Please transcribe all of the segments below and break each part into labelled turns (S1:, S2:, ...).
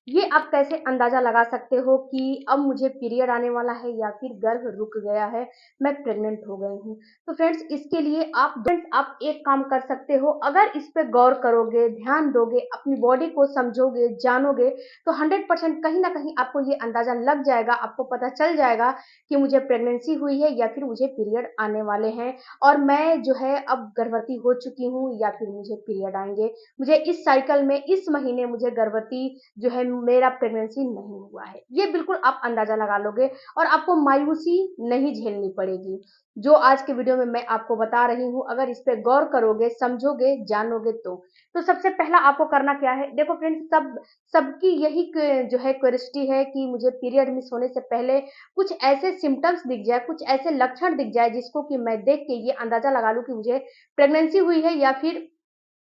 S1: ये आप कैसे अंदाजा लगा सकते हो कि अब मुझे पीरियड आने वाला है या फिर गर्भ रुक गया है, मैं प्रेग्नेंट हो गई हूँ। तो फ्रेंड्स इसके लिए आप एक काम कर सकते हो, अगर इस पे गौर करोगे, ध्यान दोगे, अपनी बॉडी को समझोगे, जानोगे, तो 100% कहीं ना कहीं आपको ये अंदाजा लग जाएगा, आपको पता चल जाएगा कि मुझे प्रेगनेंसी हुई है या फिर मुझे पीरियड आने वाले हैं और मैं जो है अब गर्भवती हो चुकी हूँ या फिर मुझे पीरियड आएंगे। मुझे इस साइकिल में इस महीने मुझे गर्भवती जो है मेरा प्रेगनेंसी नहीं हुआ है, ये बिल्कुल आप अंदाजा लगा लोगे और आपको मायूसी नहीं झेलनी पड़ेगी। जो आज के वीडियो में मैं आपको बता रही हूँ, अगर इस पे गौर करोगे, समझोगे, जानोगे तो सबसे पहला आपको करना क्या है, देखो फ्रेंड्स, सबकी यही जो है क्यूरियोसिटी है कि मुझे पीरियड मिस होने से पहले कुछ ऐसे सिम्टम्स दिख जाए, कुछ ऐसे लक्षण दिख जाए जिसको कि मैं देख के ये अंदाजा लगा लूं कि मुझे प्रेगनेंसी हुई है या फिर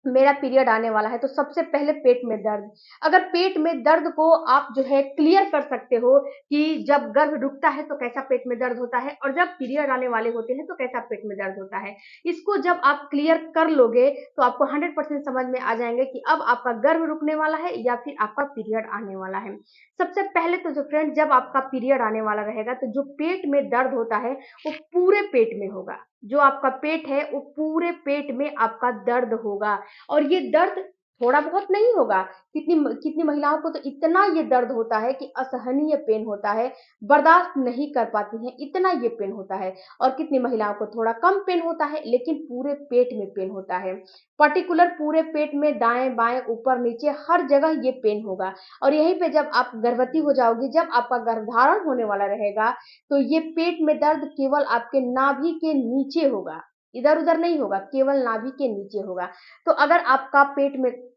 S1: मेरा पीरियड आने वाला है। तो सबसे पहले पेट में दर्द, अगर पेट में दर्द को आप जो है क्लियर कर सकते हो कि जब गर्भ रुकता है तो कैसा पेट में दर्द होता है और जब पीरियड आने वाले होते हैं तो कैसा पेट में दर्द होता है, इसको जब आप क्लियर कर लोगे तो आपको 100% समझ में आ जाएंगे कि अब आपका गर्भ रुकने वाला है या फिर आपका पीरियड आने वाला है। सबसे पहले तो जो फ्रेंड, जब आपका पीरियड आने वाला रहेगा तो जो पेट में दर्द होता है वो पूरे पेट में होगा। जो आपका पेट है वो पूरे पेट में आपका दर्द होगा और ये दर्द थोड़ा बहुत नहीं होगा। कितनी कितनी महिलाओं को तो इतना ये दर्द होता है कि असहनीय पेन होता है, बर्दाश्त नहीं कर पाती हैं, इतना ये पेन होता है। और कितनी महिलाओं को थोड़ा कम पेन होता है लेकिन पूरे पेट में पेन होता है, पर्टिकुलर पूरे पेट में, दाएं बाएं ऊपर नीचे हर जगह ये पेन होगा। और यहीं पे जब आप गर्भवती हो जाओगी, जब आपका गर्भधारण होने वाला रहेगा, तो ये पेट में दर्द केवल आपके नाभि के नीचे होगा, इधर उधर नहीं होगा, केवल नाभि के नीचे होगा। तो अगर आपका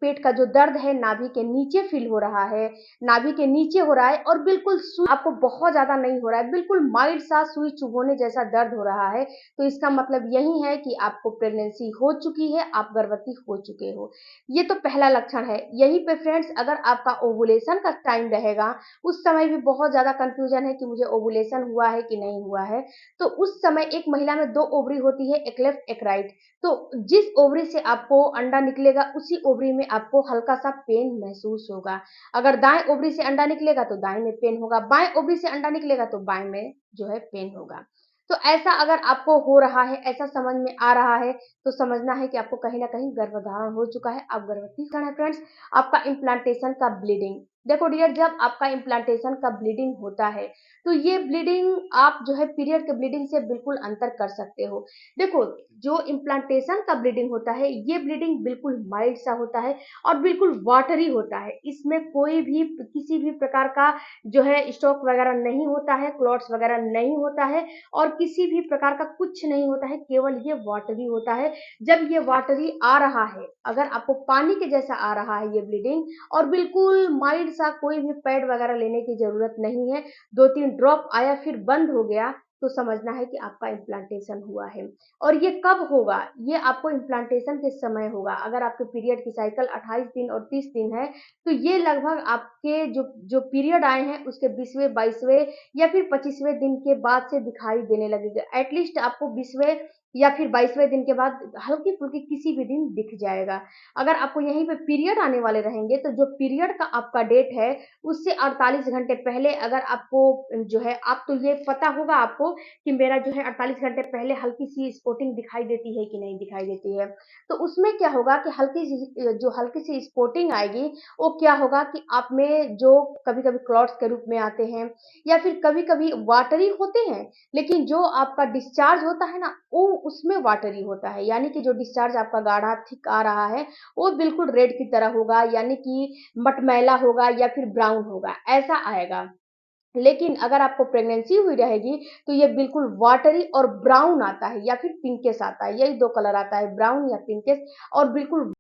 S1: पेट का जो दर्द है नाभि के नीचे फील हो रहा है, नाभि के नीचे हो रहा है और बिल्कुल सुई आपको बहुत ज्यादा नहीं हो रहा है, बिल्कुल माइल्ड सा सुई चुभोने जैसा दर्द हो रहा है, तो इसका मतलब यही है कि आपको प्रेगनेंसी हो चुकी है, आप गर्भवती हो चुके हो। ये तो पहला लक्षण है। यहीं पे फ्रेंड्स, अगर आपका ओवुलेशन का टाइम रहेगा, उस समय भी बहुत ज्यादा कंफ्यूजन है कि मुझे ओवुलेशन हुआ है कि नहीं हुआ है। तो उस समय एक महिला में दो ओवरी होती है, एक लेफ्ट एक राइट। तो जिस ओवरी से आपको अंडा निकलेगा उसी ओवरी में आपको हल्का सा पेन महसूस होगा। अगर दाएं ओवरी से अंडा निकलेगा तो दाएं में पेन होगा, बाएं ओवरी से अंडा निकलेगा तो बाएं में जो है पेन होगा। तो ऐसा अगर आपको हो रहा है, ऐसा समझ में आ रहा है, तो समझना है कि आपको कहीं ना कहीं गर्भधारण हो चुका है, आप गर्भवती है। फ्रेंड्स, आपका इम्प्लांटेशन का ब्लीडिंग, देखो डियर, जब आपका इम्प्लांटेशन का ब्लीडिंग होता है तो ये ब्लीडिंग आप जो है पीरियड के ब्लीडिंग से बिल्कुल अंतर कर सकते हो। देखो, जो इम्प्लांटेशन का ब्लीडिंग होता है ये ब्लीडिंग बिल्कुल माइल्ड सा होता है और बिल्कुल वाटरी होता है, इसमें कोई भी किसी भी प्रकार का जो है स्टॉक वगैरह नहीं होता है, क्लॉट्स वगैरह नहीं होता है और किसी भी प्रकार का कुछ नहीं होता है, केवल ये वाटरी होता है। जब ये वाटरी आ रहा है, अगर आपको पानी के जैसा आ रहा है ये ब्लीडिंग और बिल्कुल माइल्ड सा, कोई भी पैड वगैरह लेने की जरूरत नहीं है, दो तीन ड्रॉप आया फिर बंद हो गया, तो समझना है कि आपका इम्प्लांटेशन हुआ है। और ये कब होगा, ये आपको इम्प्लांटेशन के समय होगा। अगर आपके पीरियड की साइकिल 28 दिन और 30 दिन है तो ये लगभग आपके जो जो पीरियड आए हैं उसके 20वें 22वें या फिर 25वें दिन के बाद से दिखाई देने लगेगा। एटलीस्ट आपको 20वें या फिर 22वें दिन के बाद हल्की फुल्की किसी भी दिन दिख जाएगा। अगर आपको यहीं पे पीरियड आने वाले रहेंगे तो जो पीरियड का आपका डेट है उससे 48 घंटे पहले अगर आपको जो है, आप तो ये पता होगा आपको कि मेरा जो है 48 घंटे पहले हल्की सी स्पॉटिंग दिखाई देती है कि नहीं दिखाई देती है। तो उसमें क्या होगा कि हल्की सी स्पॉटिंग आएगी, वो क्या होगा कि आप में जो कभी कभी क्लॉट्स के रूप में आते हैं या फिर कभी कभी वाटरी होते हैं, लेकिन जो आपका डिस्चार्ज होता है ना वो उसमें वाटरी होता है, यानी कि जो डिस्चार्ज आपका गाढ़ा थिक आ रहा है वो बिल्कुल रेड की तरह होगा, यानी कि मटमैला होगा या फिर ब्राउन होगा, ऐसा आएगा। लेकिन अगर आपको प्रेगनेंसी हुई रहेगी तो ये बिल्कुल वाटरी और ब्राउन आता है या फिर पिंकिश आता है, यही दो कलर आता है, ब्राउन या पिंकिश। और बिल्कुल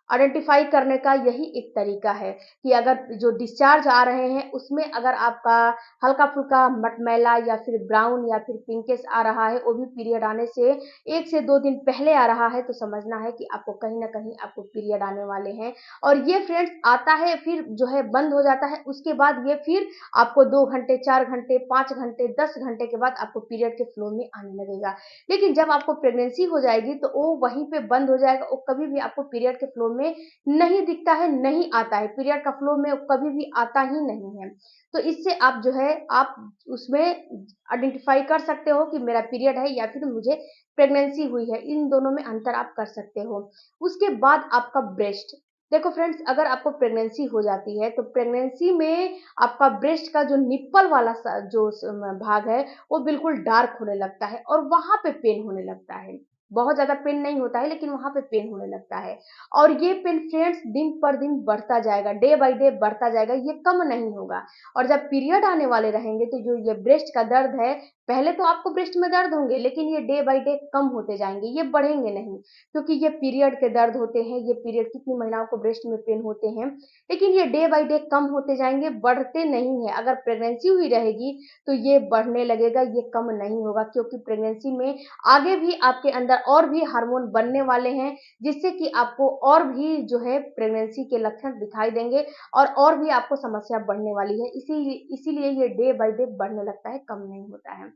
S1: आइडेंटिफाई करने का यही एक तरीका है कि अगर जो डिस्चार्ज आ रहे हैं उसमें अगर आपका हल्का फुल्का मटमैला या फिर ब्राउन या फिर पिंकिश आ रहा है, वो भी पीरियड आने से 1 से 2 दिन पहले आ रहा है, तो समझना है कि आपको कहीं ना कहीं आपको पीरियड आने वाले हैं। और ये फ्रेंड्स आता है फिर जो है बंद हो जाता है, उसके बाद ये फिर आपको 2 घंटे 4 घंटे 5 घंटे 10 घंटे के बाद आपको पीरियड के फ्लो में आने लगेगा। लेकिन जब आपको प्रेगनेंसी हो जाएगी तो वो वहीं पे बंद हो जाएगा, वो कभी भी आपको पीरियड के फ्लो में नहीं दिखता है, नहीं आता है, पीरियड का फ्लो में कभी भी आता ही नहीं है। तो इससे आप जो है आप उसमें आइडेंटिफाई कर सकते हो कि मेरा पीरियड है या फिर मुझे प्रेगनेंसी हुई है, इन दोनों में अंतर आप कर सकते हो। उसके बाद आपका ब्रेस्ट, देखो फ्रेंड्स, अगर आपको प्रेगनेंसी हो जाती है तो प्रेगनेंसी में आपका ब्रेस्ट का जो निप्पल वाला भाग है वो बिल्कुल डार्क होने लगता है और वहां पे पेन होने लगता है। बहुत ज्यादा पेन नहीं होता है लेकिन वहां पे पेन होने लगता है। और ये पेन फ्रेंड्स दिन पर दिन बढ़ता जाएगा, डे बाय डे बढ़ता जाएगा, ये कम नहीं होगा। और जब पीरियड आने वाले रहेंगे तो जो ये ब्रेस्ट का दर्द है, पहले तो आपको ब्रेस्ट में दर्द होंगे लेकिन ये डे बाय डे कम होते जाएंगे, ये बढ़ेंगे नहीं, क्योंकि ये पीरियड के दर्द होते हैं। ये पीरियड, कितनी महिलाओं को ब्रेस्ट में पेन होते हैं, लेकिन ये डे बाय डे कम होते जाएंगे, बढ़ते नहीं है। अगर प्रेगनेंसी हुई रहेगी तो ये बढ़ने लगेगा, ये कम नहीं होगा, क्योंकि प्रेगनेंसी में आगे भी आपके अंदर और भी हार्मोन बनने वाले हैं, जिससे कि आपको और भी जो है प्रेगनेंसी के लक्षण दिखाई देंगे और भी आपको समस्या बढ़ने वाली है। इसीलिए ये डे बाय डे बढ़ने लगता है, कम नहीं होता है।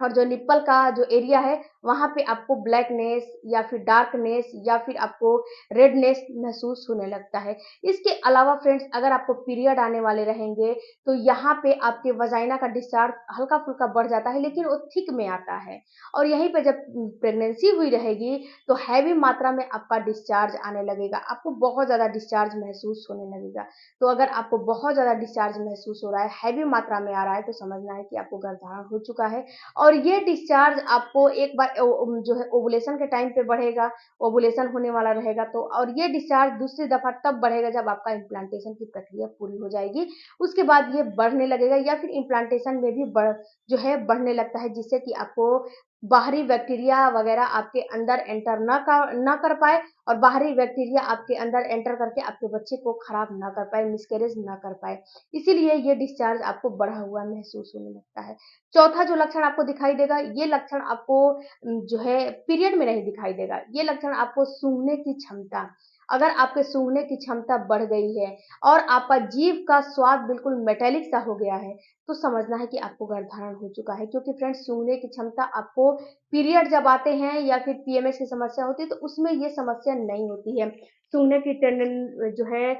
S1: और जो निप्पल का जो एरिया है वहां पे आपको ब्लैकनेस या फिर डार्कनेस या फिर आपको रेडनेस महसूस होने लगता है। इसके अलावा फ्रेंड्स, अगर आपको पीरियड आने वाले रहेंगे तो यहाँ पे आपके वजाइना का डिस्चार्ज हल्का फुल्का बढ़ जाता है लेकिन वो थिक में आता है। और यहीं पे जब प्रेगनेंसी हुई रहेगी तो हैवी मात्रा में आपका डिस्चार्ज आने लगेगा, आपको बहुत ज्यादा डिस्चार्ज महसूस होने लगेगा। तो अगर आपको बहुत ज्यादा डिस्चार्ज महसूस हो रहा है, हैवी मात्रा में आ रहा है, तो समझना है कि आपको गर्भधारण हो चुका है। और ये डिस्चार्ज आपको एक बार जो है ओवुलेशन के टाइम पे बढ़ेगा, ओवुलेशन होने वाला रहेगा तो, और ये डिस्चार्ज दूसरी दफा तब बढ़ेगा जब आपका इम्प्लांटेशन की प्रक्रिया पूरी हो जाएगी। उसके बाद ये बढ़ने लगेगा या फिर इम्प्लांटेशन में भी जो है बढ़ने लगता है, जिससे कि आपको बाहरी बैक्टीरिया वगैरह आपके अंदर एंटर न कर पाए और बाहरी बैक्टीरिया आपके अंदर एंटर करके आपके बच्चे को खराब ना कर पाए, मिसकैरेज ना कर पाए। इसीलिए ये डिस्चार्ज आपको बढ़ा हुआ महसूस होने लगता है। चौथा जो लक्षण आपको दिखाई देगा, ये लक्षण आपको जो है पीरियड में नहीं दिखाई देगा, ये लक्षण आपको सूंघने की क्षमता, अगर आपके सूंघने की क्षमता बढ़ गई है और आपका जीभ का स्वाद बिल्कुल मेटेलिक सा हो गया है, तो समझना है कि आपको गर्भधारण हो चुका है। क्योंकि फ्रेंड्स, सूंघने की क्षमता आपको पीरियड जब आते हैं या फिर पीएमएस की समस्या होती है तो उसमें ये समस्या नहीं होती है। सूंघने की टेंडेंस जो है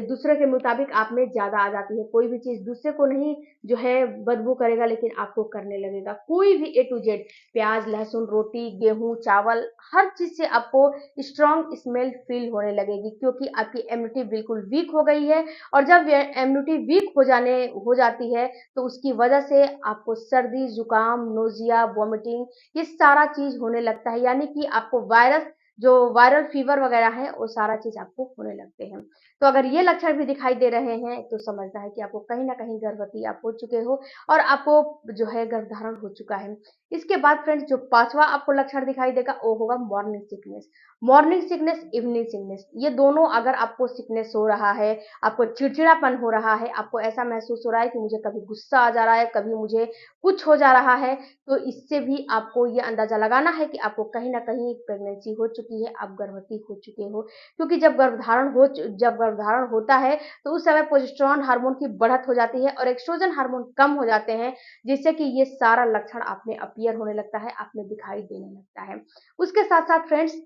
S1: दूसरे के मुताबिक आप में ज्यादा आ जाती है। कोई भी चीज दूसरे को नहीं जो है बदबू करेगा लेकिन आपको करने लगेगा। कोई भी ए टू जेड, प्याज, लहसुन, रोटी, गेहूं, चावल, हर चीज से आपको स्ट्रॉन्ग स्मेल फील होने लगेगी, क्योंकि आपकी इम्यूनिटी बिल्कुल वीक हो गई है। और जब इम्यूनिटी वीक हो जाती है तो उसकी वजह से आपको सर्दी, जुकाम, नोजिया, वॉमिटिंग, ये सारा चीज होने लगता है। यानी कि आपको वायरस, जो वायरल फीवर वगैरह है, वो सारा चीज आपको होने लगते हैं। तो अगर ये लक्षण भी दिखाई दे रहे हैं तो समझना है कि आपको कहीं ना कहीं गर्भवती आप हो चुके हो और आपको जो है गर्भधारण हो चुका है। इसके बाद फ्रेंड्स, जो पांचवा आपको लक्षण दिखाई देगा वो होगा morning sickness. Morning sickness, evening sickness, ये दोनों अगर आपको सिकनेस हो रहा है, आपको चिड़चिड़ापन हो रहा है, आपको ऐसा महसूस हो रहा है कि मुझे कभी गुस्सा आ जा रहा है, कभी मुझे कुछ हो जा रहा है, तो इससे भी आपको ये अंदाजा लगाना है कि आपको कहीं ना कहीं प्रेगनेंसी हो चुकी है, आप गर्भवती हो चुके हो। क्योंकि जब गर्भधारण होता है तो उस समय प्रोजेस्टेरॉन हार्मोन की बढ़त हो जाती है और एस्ट्रोजन हार्मोन कम हो जाते हैं, जिससे कि ये सारा लक्षण आप में अपीयर होने लगता है, आप में दिखाई देने लगता है। उसके साथ साथ फ्रेंड्स,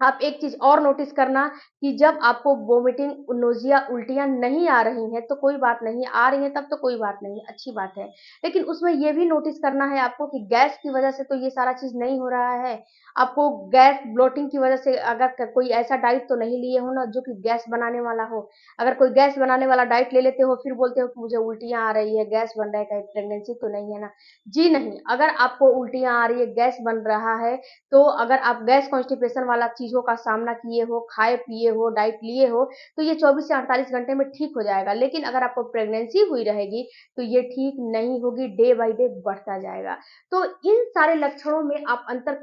S1: आप एक चीज और नोटिस करना कि जब आपको वोमिटिंग, नोजिया, उल्टियां नहीं आ रही हैं तो कोई बात नहीं, आ रही हैं तब तो कोई बात नहीं, अच्छी बात है। लेकिन उसमें यह भी नोटिस करना है आपको कि गैस की वजह से तो ये सारा चीज नहीं हो रहा है। आपको गैस ब्लोटिंग की वजह से, अगर कोई ऐसा डाइट तो नहीं लिए हो ना जो कि गैस बनाने वाला हो। अगर कोई गैस बनाने वाला डाइट ले लेते हो फिर बोलते हो कि मुझे उल्टियां आ रही है, गैस बन रहा है, कहीं प्रेगनेंसी तो नहीं है ना। जी नहीं, अगर आपको उल्टियां आ रही है, गैस बन रहा है, तो अगर आप गैस कॉन्स्टिपेशन वाला चीजों का सामना किए हो, खाए पिए हो, डाइट लिए हो, तो ये 24 से 48 घंटे में ठीक हो जाएगा। लेकिन अगर आपको प्रेगनेंसी हुई रहेगी तो ये ठीक नहीं होगी, डे बाय डे बढ़ता जाएगा। तो इन सारे लक्षणों में आप अंतर